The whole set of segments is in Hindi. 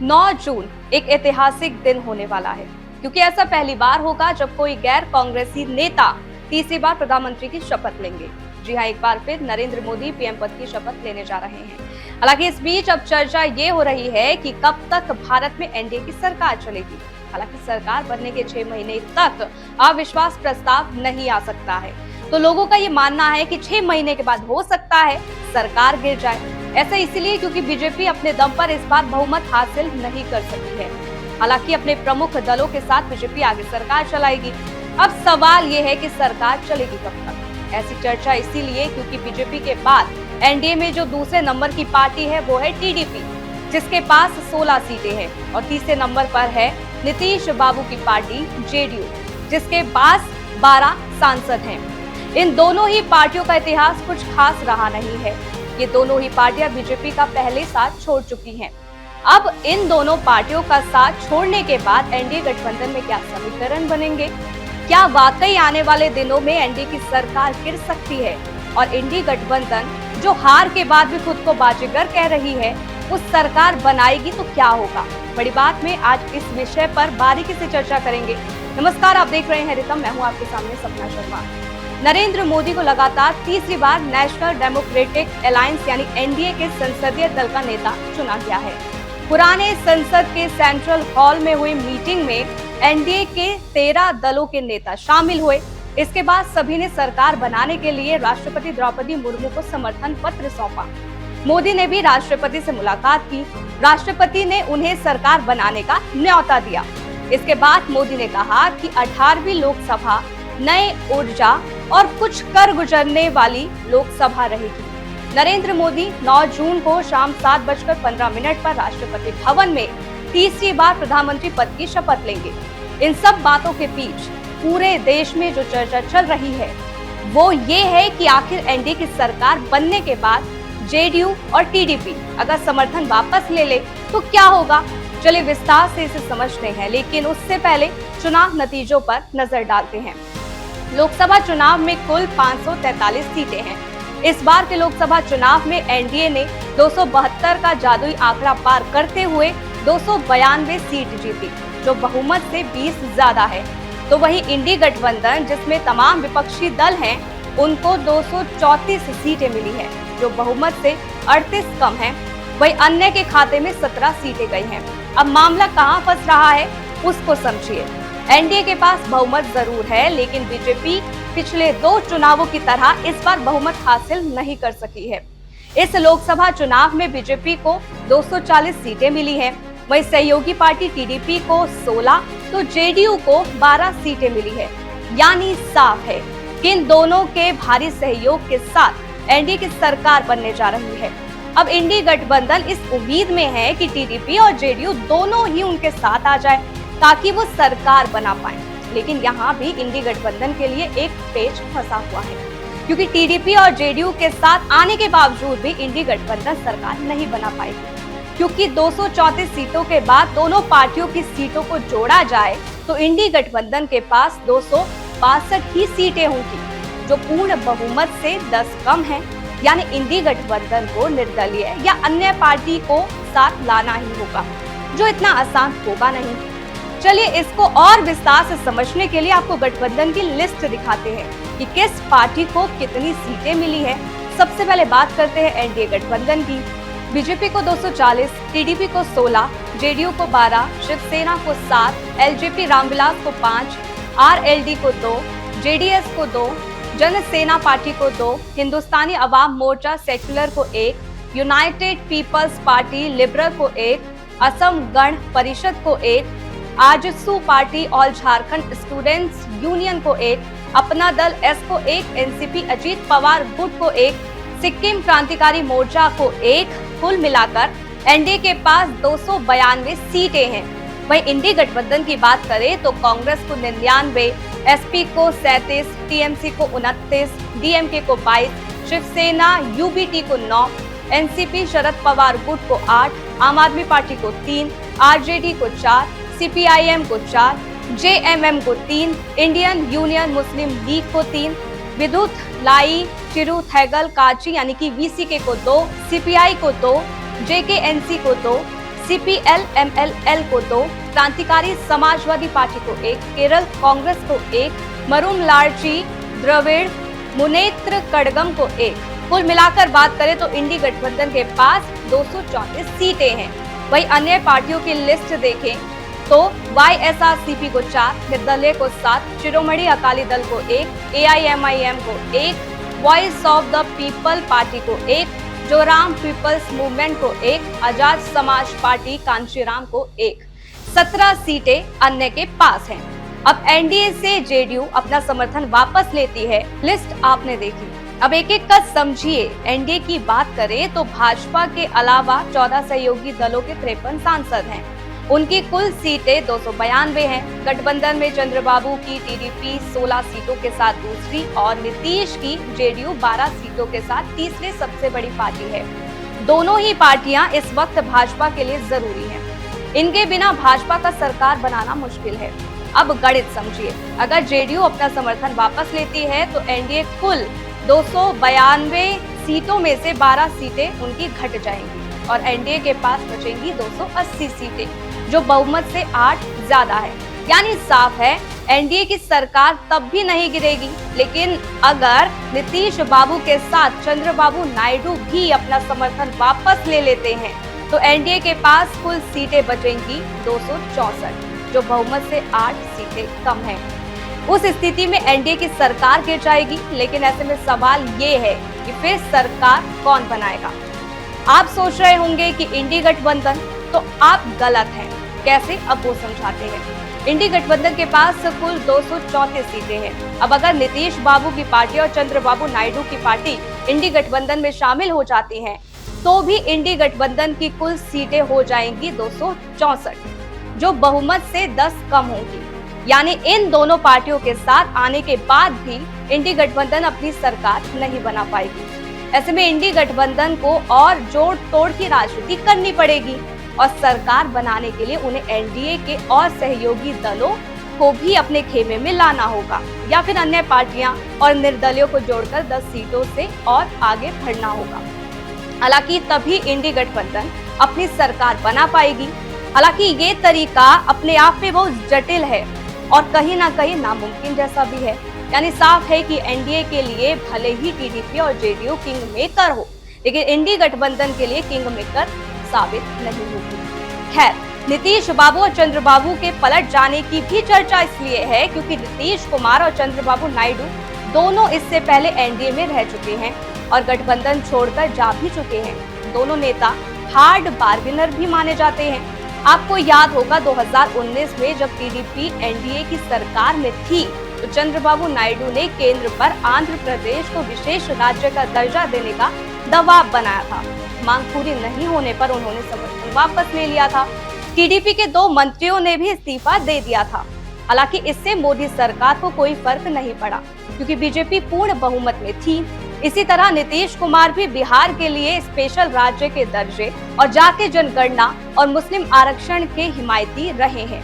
9 जून एक ऐतिहासिक दिन होने वाला है, क्योंकि ऐसा पहली बार होगा जब कोई गैर कांग्रेसी नेता तीसरी बार प्रधानमंत्री की शपथ लेंगे। जी हाँ, एक बार फिर नरेंद्र मोदी पीएम पद की शपथ लेने जा रहे हैं। हालांकि इस बीच अब चर्चा ये हो रही है कि कब तक भारत में एनडीए की सरकार चलेगी। हालांकि सरकार बनने के 6 महीने तक अविश्वास प्रस्ताव नहीं आ सकता है, तो लोगों का ये मानना है कि 6 महीने के बाद हो सकता है सरकार गिर जाए। ऐसा इसलिए क्योंकि बीजेपी अपने दम पर इस बार बहुमत हासिल नहीं कर सकी है। हालांकि अपने प्रमुख दलों के साथ बीजेपी आगे सरकार चलाएगी। अब सवाल ये है कि सरकार चलेगी कब तक। ऐसी चर्चा इसीलिए क्योंकि बीजेपी के बाद एनडीए में जो दूसरे नंबर की पार्टी है वो है टीडीपी, जिसके पास 16 सीटें हैं, और तीसरे नंबर पर है नीतीश बाबू की पार्टी जेडीयू, जिसके पास 12 सांसद हैं। इन दोनों ही पार्टियों का इतिहास कुछ खास रहा नहीं है। ये दोनों ही पार्टियां बीजेपी का पहले साथ छोड़ चुकी हैं। अब इन दोनों पार्टियों का साथ छोड़ने के बाद एनडीए गठबंधन में क्या समीकरण बनेंगे? क्या वाकई आने वाले दिनों में एनडीए की सरकार गिर सकती है? और एनडीए गठबंधन जो हार के बाद भी खुद को बाजीगर कह रही है, उस सरकार बनाएगी तो क्या होगा? बड़ी बात में आज इस विषय पर बारीकी से चर्चा करेंगे। नमस्कार, आप देख रहे हैं रितम, मैं हूं आपके सामने सपना शर्मा। नरेंद्र मोदी को लगातार तीसरी बार नेशनल डेमोक्रेटिक अलायंस यानी एनडीए के संसदीय दल का नेता चुना गया है। पुराने संसद के सेंट्रल हॉल में हुई मीटिंग में एनडीए के 13 दलों के नेता शामिल हुए। इसके बाद सभी ने सरकार बनाने के लिए राष्ट्रपति द्रौपदी मुर्मू को समर्थन पत्र सौंपा। मोदी ने भी राष्ट्रपति से मुलाकात की। राष्ट्रपति ने उन्हें सरकार बनाने का न्योता दिया। इसके बाद मोदी ने कहा कि 18वीं लोकसभा नए ऊर्जा और कुछ कर गुजरने वाली लोकसभा रहेगी। नरेंद्र मोदी 9 जून को शाम 7:15 पर राष्ट्रपति भवन में तीसरी बार प्रधानमंत्री पद की शपथ लेंगे। इन सब बातों के बीच पूरे देश में जो चर्चा चल रही है वो ये है कि आखिर एनडीए की सरकार बनने के बाद जेडीयू और टीडीपी अगर समर्थन वापस ले ले तो क्या होगा? चलिए विस्तार से इसे समझते हैं, लेकिन उससे पहले चुनाव नतीजों पर नजर डालते हैं। लोकसभा चुनाव में कुल 543 सीटें हैं। इस बार के लोकसभा चुनाव में एनडीए ने 272 का जादुई आंकड़ा पार करते हुए 292 सीट जीती, जो बहुमत से 20 ज्यादा है। तो वहीं इंडी गठबंधन, जिसमें तमाम विपक्षी दल हैं, उनको 234 सीटें मिली है, जो बहुमत से 38 कम है। वहीं अन्य के खाते में 17 सीटें गई हैं। अब मामला कहां फंस रहा है उसको समझिए। एनडीए के पास बहुमत जरूर है, लेकिन बीजेपी पिछले 2 चुनावों की तरह इस बार बहुमत हासिल नहीं कर सकी है। इस लोकसभा चुनाव में बीजेपी को 240 सीटें मिली हैं, वहीं सहयोगी पार्टी टीडीपी को 16 तो जेडीयू को 12 सीटें मिली है। यानी साफ है कि इन दोनों के भारी सहयोग के साथ एनडीए की सरकार बनने जा रही है। अब इंडी गठबंधन इस उम्मीद में है कि टीडीपी और जेडीयू दोनों ही उनके साथ आ जाए ताकि वो सरकार बना पाए। लेकिन यहाँ भी इंडी गठबंधन के लिए एक पेच फंसा हुआ है, क्योंकि टीडीपी और जेडीयू के साथ आने के बावजूद भी इंडी गठबंधन सरकार नहीं बना पाएगी, क्योंकि 234 सीटों के बाद दोनों पार्टियों की सीटों को जोड़ा जाए तो इंडी गठबंधन के पास 262 ही सीटें होंगी, जो पूर्ण बहुमत से 10 कम है। यानी इंडी गठबंधन को निर्दलीय या अन्य पार्टी को साथ लाना ही होगा, जो इतना आसान होगा नहीं। चलिए इसको और विस्तार से समझने के लिए आपको गठबंधन की लिस्ट दिखाते हैं कि किस पार्टी को कितनी सीटें मिली है। सबसे पहले बात करते हैं एनडीए गठबंधन की। बीजेपी को 240, टीडीपी को 16, जेडीयू को 12, शिवसेना को 7, एलजेपी रामविलास को 5, आरएलडी को 2, जेडीएस को 2, जनसेना पार्टी को 2, हिंदुस्तानी अवाम मोर्चा सेक्युलर को 1, यूनाइटेड पीपल्स पार्टी लिबरल को 1, असम गण परिषद को 1, AJSU party all Jharkhand students union को 1, अपना दल एस को 1, एनसीपी अजीत पवार गुट को 1, सिक्किम क्रांतिकारी मोर्चा को 1। कुल मिलाकर एनडीए के पास 292 सीटें हैं। वहीं इंडी गठबंधन की बात करें तो कांग्रेस को 99, एसपी को 37, टीएमसी को 29, डीएमके को 22, शिवसेना यूबीटी को 9, एनसीपी शरद पवार गुट को 8, आम आदमी पार्टी को 3, आरजेडी को 4, सीपीआईएम को 4, जेएमएम को 3, इंडियन यूनियन मुस्लिम लीग को 3, विद्युत लाई चिरू थैगल काची यानी कि वीसीके को 2, सीपीआई को 2, जेकेएनसी को 2, CPL MLL को 2, क्रांतिकारी समाजवादी पार्टी को 1, केरल कांग्रेस को 1, मरूमलार्ची द्रविड़ मुनेत्र कड़गम को 1। कुल मिलाकर बात करें तो इंडी गठबंधन के पास 234 सीटें हैं। वहीं अन्य पार्टियों की लिस्ट देखें तो YSRCP को 4, निर्दलीय को 7, शिरोमणि अकाली दल को 1, AIMIM को 1, voice of the people party को 1, जोराम पीपल्स मूवमेंट को 1, आजाद समाज पार्टी कांशीराम को 1। 17 सीटें अन्य के पास हैं। अब एनडीए से जेडीयू अपना समर्थन वापस लेती है। लिस्ट आपने देखी, अब एक एक का समझिए। एनडीए की बात करें तो भाजपा के अलावा 14 सहयोगी दलों के 53 सांसद हैं। उनकी कुल सीटें 292 हैं। गठबंधन में चंद्रबाबू की टीडीपी 16 सीटों के साथ दूसरी और नीतीश की जेडीयू 12 सीटों के साथ तीसरी सबसे बड़ी पार्टी है। दोनों ही पार्टियां इस वक्त भाजपा के लिए जरूरी हैं। इनके बिना भाजपा का सरकार बनाना मुश्किल है। अब गणित समझिए, अगर जेडीयू अपना समर्थन वापस लेती है तो एनडीए कुल 292 सीटों में से 12 सीटें उनकी घट जाएंगी और एनडीए के पास बचेंगी 280 सीटें, जो बहुमत से 8 ज्यादा है। यानी साफ है एनडीए की सरकार तब भी नहीं गिरेगी। लेकिन अगर नीतीश बाबू के साथ चंद्रबाबू नायडू भी अपना समर्थन वापस ले लेते हैं तो एनडीए के पास कुल सीटें बचेंगी 264, जो बहुमत से 8 सीटें कम है। उस स्थिति में एनडीए की सरकार गिर जाएगी। लेकिन ऐसे में सवाल ये है कि फिर सरकार कौन बनाएगा। आप सोच रहे होंगे कि इंडी गठबंधन, तो आप गलत हैं। कैसे, अब वो समझाते हैं। इंडी गठबंधन के पास कुल 234 सीटें हैं। अब अगर नीतीश बाबू की पार्टी और चंद्रबाबू नायडू की पार्टी इंडी गठबंधन में शामिल हो जाती हैं, तो भी इंडी गठबंधन की कुल सीटें हो जाएंगी 264, जो बहुमत से 10 कम होंगी। यानी इन दोनों पार्टियों के साथ आने के बाद भी इंडी गठबंधन अपनी सरकार नहीं बना पाएगी। ऐसे में इंडी गठबंधन को और जोड़ तोड़ की राजनीति करनी पड़ेगी और सरकार बनाने के लिए उन्हें एनडीए के और सहयोगी दलों को भी अपने खेमे में लाना होगा, या फिर अन्य पार्टियां और निर्दलियों को जोड़कर 10 सीटों से और आगे बढ़ना होगा। हालांकि तभी इंडी गठबंधन अपनी सरकार बना पाएगी। हालांकि ये तरीका अपने आप में बहुत जटिल है और कहीं ना कहीं नामुमकिन जैसा भी है। यानी साफ है कि एनडीए के लिए भले ही टीडीपी और जेडीयू किंग मेकर हो, लेकिन इंडी गठबंधन के लिए किंग मेकर साबित नहीं होगी। खैर, नीतीश बाबू और चंद्रबाबू के पलट जाने की भी चर्चा इसलिए है क्योंकि नीतीश कुमार और चंद्रबाबू नायडू दोनों इससे पहले एनडीए में रह चुके हैं और गठबंधन छोड़कर जा भी चुके हैं। दोनों नेता हार्ड बार्गेनर भी माने जाते हैं। आपको याद होगा 2019 में जब टीडीपी एनडीए की सरकार में थी तो चंद्रबाबू नायडू ने केंद्र पर आंध्र प्रदेश को विशेष राज्य का दर्जा देने का दबाव बनाया था। मांग पूरी नहीं होने पर उन्होंने समर्थन वापस ले लिया था। टीडीपी के 2 मंत्रियों ने भी इस्तीफा दे दिया था। हालांकि इससे मोदी सरकार को कोई फर्क नहीं पड़ा क्योंकि बीजेपी पूर्ण बहुमत में थी। इसी तरह नीतीश कुमार भी बिहार के लिए स्पेशल राज्य के दर्जे और जातीय जनगणना और मुस्लिम आरक्षण के हिमायती रहे हैं।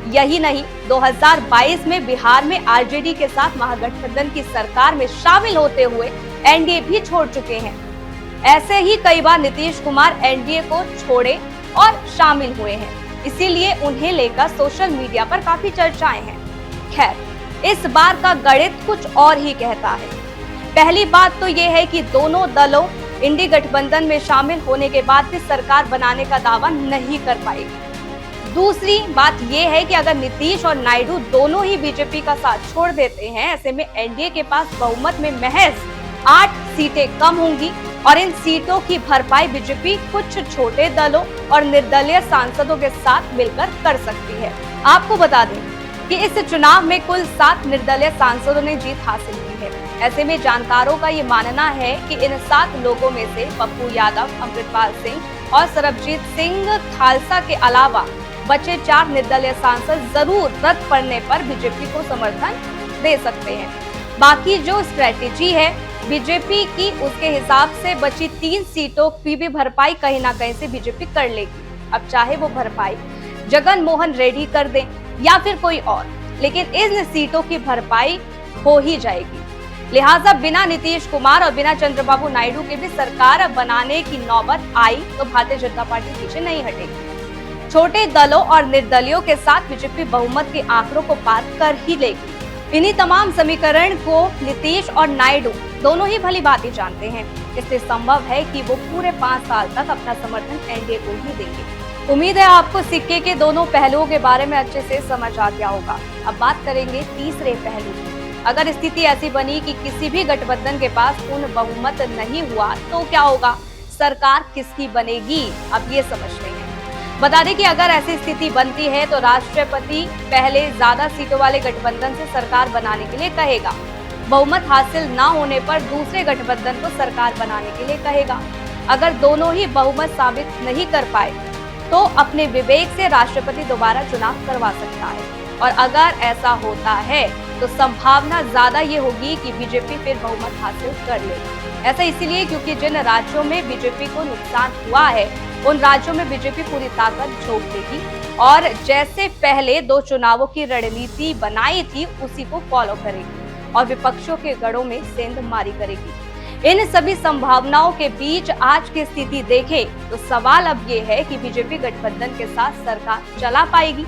यही नहीं, 2022 में बिहार में आरजेडी के साथ महागठबंधन की सरकार में शामिल होते हुए एनडीए भी छोड़ चुके हैं। ऐसे ही कई बार नीतीश कुमार एनडीए को छोड़े और शामिल हुए हैं, इसीलिए उन्हें लेकर सोशल मीडिया पर काफी चर्चाएं हैं। खैर, इस बार का गणित कुछ और ही कहता है। पहली बात तो ये है कि दोनों दलों इंडी गठबंधन में शामिल होने के बाद भी सरकार बनाने का दावा नहीं कर पाएगी। दूसरी बात ये है कि अगर नीतीश और नायडू दोनों ही बीजेपी का साथ छोड़ देते हैं, ऐसे में एनडीए के पास बहुमत में महज 8 सीटें कम होंगी और इन सीटों की भरपाई बीजेपी कुछ छोटे दलों और निर्दलीय सांसदों के साथ मिलकर कर सकती है। आपको बता दें कि इस चुनाव में कुल 7 निर्दलीय सांसदों ने जीत हासिल की है। ऐसे में जानकारों का ये मानना है कि इन 7 लोगों में से पप्पू यादव, अमृतपाल सिंह और सरबजीत सिंह खालसा के अलावा बचे 4 निर्दलीय सांसद जरूर रद्द पड़ने पर बीजेपी को समर्थन दे सकते हैं। बाकी जो स्ट्रेटेजी है बीजेपी की, उसके हिसाब से बची 3 सीटों की भी भरपाई कहीं ना कहीं से बीजेपी कर लेगी। अब चाहे वो भरपाई जगन मोहन रेड्डी कर दें या फिर कोई और, लेकिन इन सीटों की भरपाई हो ही जाएगी। लिहाजा बिना नीतीश कुमार और बिना चंद्रबाबू नायडू के भी सरकार बनाने की नौबत आई तो भारतीय जनता पार्टी पीछे नहीं हटेगी। छोटे दलों और निर्दलियों के साथ बीजेपी बहुमत के आंकड़ों को पार कर ही लेगी। इन्हीं तमाम समीकरण को नीतीश और नायडू दोनों ही भली भांति जानते हैं। इससे संभव है कि वो पूरे 5 साल तक अपना समर्थन एनडीए को ही देंगे। उम्मीद है आपको सिक्के के दोनों पहलुओं के बारे में अच्छे से समझ आ गया होगा। अब बात करेंगे तीसरे पहलू की। अगर स्थिति ऐसी बनी कि किसी भी गठबंधन के पास पूर्ण बहुमत नहीं हुआ तो क्या होगा, सरकार किसकी बनेगी, अब ये समझते हैं। बता दें कि अगर ऐसी स्थिति बनती है तो राष्ट्रपति पहले ज्यादा सीटों वाले गठबंधन से सरकार बनाने के लिए कहेगा। बहुमत हासिल न होने पर दूसरे गठबंधन को सरकार बनाने के लिए कहेगा। अगर दोनों ही बहुमत साबित नहीं कर पाए तो अपने विवेक से राष्ट्रपति दोबारा चुनाव करवा सकता है। और अगर ऐसा होता है तो संभावना ज्यादा ये होगी कि बीजेपी फिर बहुमत हासिल कर ले। ऐसा इसीलिए क्योंकि जिन राज्यों में बीजेपी को नुकसान हुआ है उन राज्यों में बीजेपी पूरी ताकत झोंक देगी और जैसे पहले 2 चुनावों की रणनीति बनाई थी उसी को फॉलो करेगी और विपक्षों के गढ़ों में सेंधमारी करेगी। इन सभी संभावनाओं के बीच आज की स्थिति देखें तो सवाल अब ये है कि बीजेपी गठबंधन के साथ सरकार चला पाएगी।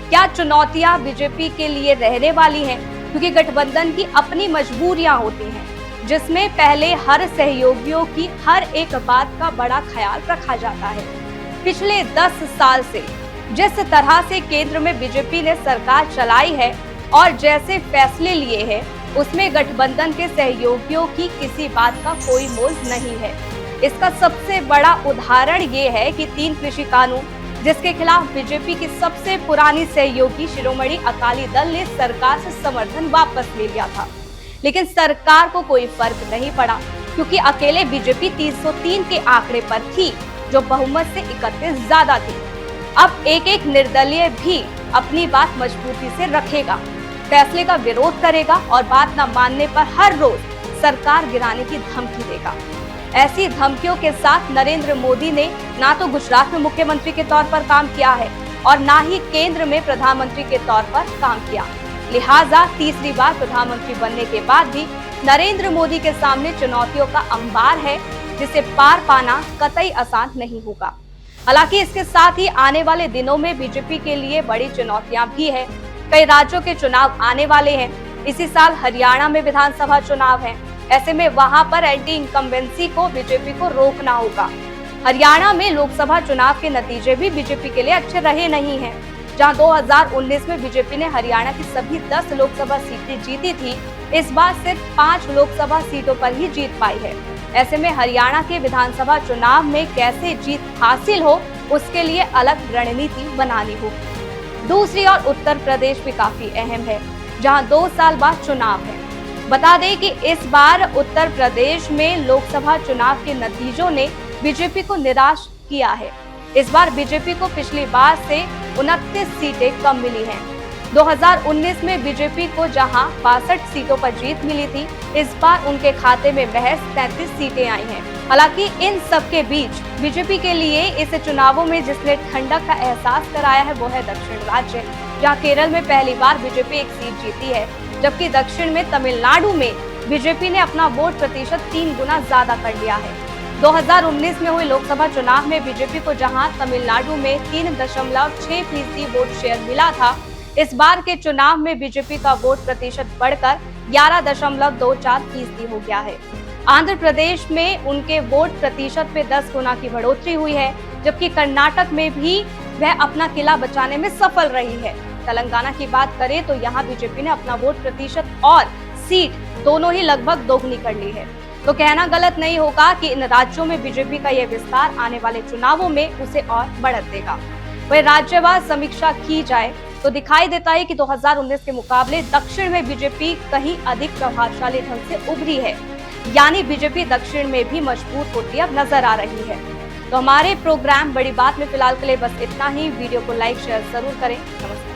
क्या चुनौतियां बीजेपी के लिए रहने वाली हैं, क्योंकि गठबंधन की अपनी मजबूरियां होती हैं जिसमें पहले हर सहयोगियों की हर एक बात का बड़ा ख्याल रखा जाता है। पिछले 10 साल से जिस तरह से केंद्र में बीजेपी ने सरकार चलाई है और जैसे फैसले लिए हैं उसमें गठबंधन के सहयोगियों की किसी बात का कोई मोल नहीं है। इसका सबसे बड़ा उदाहरण ये है कि 3 कृषि कानून जिसके खिलाफ बीजेपी की सबसे पुरानी सहयोगी शिरोमणि अकाली दल ने सरकार से समर्थन वापस ले लिया था, लेकिन सरकार को कोई फर्क नहीं पड़ा क्योंकि अकेले बीजेपी 303 के आंकड़े पर थी जो बहुमत से 31 ज्यादा थी। अब एक निर्दलीय भी अपनी बात मजबूती से रखेगा, फैसले का विरोध करेगा और बात न मानने पर हर रोज सरकार गिराने की धमकी देगा। ऐसी धमकियों के साथ नरेंद्र मोदी ने ना तो गुजरात में मुख्यमंत्री के तौर पर काम किया है और ना ही केंद्र में प्रधानमंत्री के तौर पर काम किया। लिहाजा तीसरी बार प्रधानमंत्री बनने के बाद भी नरेंद्र मोदी के सामने चुनौतियों का अंबार है जिसे पार पाना कतई आसान नहीं होगा। हालांकि इसके साथ ही आने वाले दिनों में बीजेपी के लिए बड़ी चुनौतियां भी है। कई राज्यों के चुनाव आने वाले हैं। इसी साल हरियाणा में विधानसभा चुनाव है। ऐसे में वहां पर एंटी इनकम्बेंसी को बीजेपी को रोकना होगा। हरियाणा में लोकसभा चुनाव के नतीजे भी बीजेपी के लिए अच्छे रहे नहीं हैं। जहां 2019 में बीजेपी ने हरियाणा की सभी 10 लोकसभा सीटें जीती थी, इस बार सिर्फ 5 लोकसभा सीटों पर ही जीत पाई है। ऐसे में हरियाणा के विधानसभा चुनाव में कैसे जीत हासिल हो उसके लिए अलग रणनीति बनानी होगी। दूसरी ओर उत्तर प्रदेश भी काफी अहम है, जहां 2 साल बाद चुनाव है। बता दें कि इस बार उत्तर प्रदेश में लोकसभा चुनाव के नतीजों ने बीजेपी को निराश किया है। इस बार बीजेपी को पिछली बार से 29 सीटें कम मिली हैं। 2019 में बीजेपी को जहां 62 सीटों पर जीत मिली थी, इस बार उनके खाते में महज 33 सीटें आई हैं। हालांकि इन सब के बीच बीजेपी के लिए इस चुनावों में जिसने ठंडक का एहसास कराया है वो है दक्षिण राज्य, जहां केरल में पहली बार बीजेपी एक सीट जीती है, जबकि दक्षिण में तमिलनाडु में बीजेपी ने अपना वोट प्रतिशत 3 गुना ज्यादा कर लिया है। 2019 में हुए लोकसभा चुनाव में बीजेपी को जहां तमिलनाडु में 3.6% वोट शेयर मिला था, इस बार के चुनाव में बीजेपी का वोट प्रतिशत बढ़कर 11.24% हो गया है। आंध्र प्रदेश में उनके वोट प्रतिशत में 10 गुना की बढ़ोतरी हुई है, जबकि कर्नाटक में भी वह अपना किला बचाने में सफल रही है। तेलंगाना की बात करें तो यहाँ बीजेपी ने अपना वोट प्रतिशत और सीट दोनों ही लगभग दोगुनी कर ली है। तो कहना गलत नहीं होगा कि इन राज्यों में बीजेपी का यह विस्तार आने वाले चुनावों में उसे और बढ़त देगा। वही राज्यवार समीक्षा की जाए तो दिखाई देता है कि 2019 के मुकाबले दक्षिण में बीजेपी कहीं अधिक प्रभावशाली ढंग से उभरी है, यानी बीजेपी दक्षिण में भी मजबूत होती अब नजर आ रही है। तो हमारे प्रोग्राम बड़ी बात में फिलहाल के लिए बस इतना ही। वीडियो को लाइक शेयर जरूर करें। नमस्कार।